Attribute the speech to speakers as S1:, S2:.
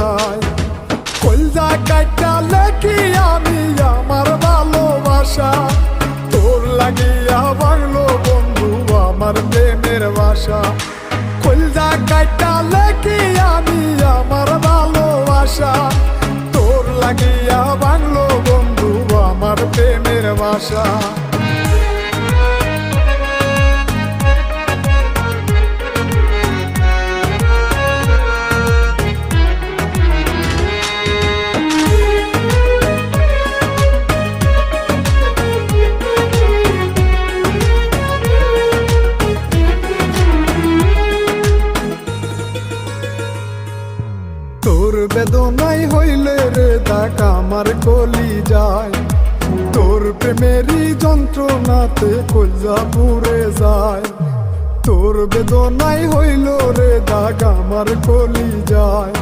S1: ছাই। কলজা কাইটা লেখি আমি আমার ভালোবাসা, তোর লাগিয়া বাংলো বন্ধু আমার প্রেমের ভাষা। কলজা কাইটা লেখি আমি আমার ভালোবাসা, তোর লাগিয়া বাংলো বন্ধু আমার প্রেমের ভাষা। তোর বেদনাই হইলে রে দাগ আমার কলি যায়, তোর প্রেমেরই যন্ত্রণাতে কলজা পুড়ে যায়। তোর বেদনাই হইল রে দাগ আমার কলি যায়,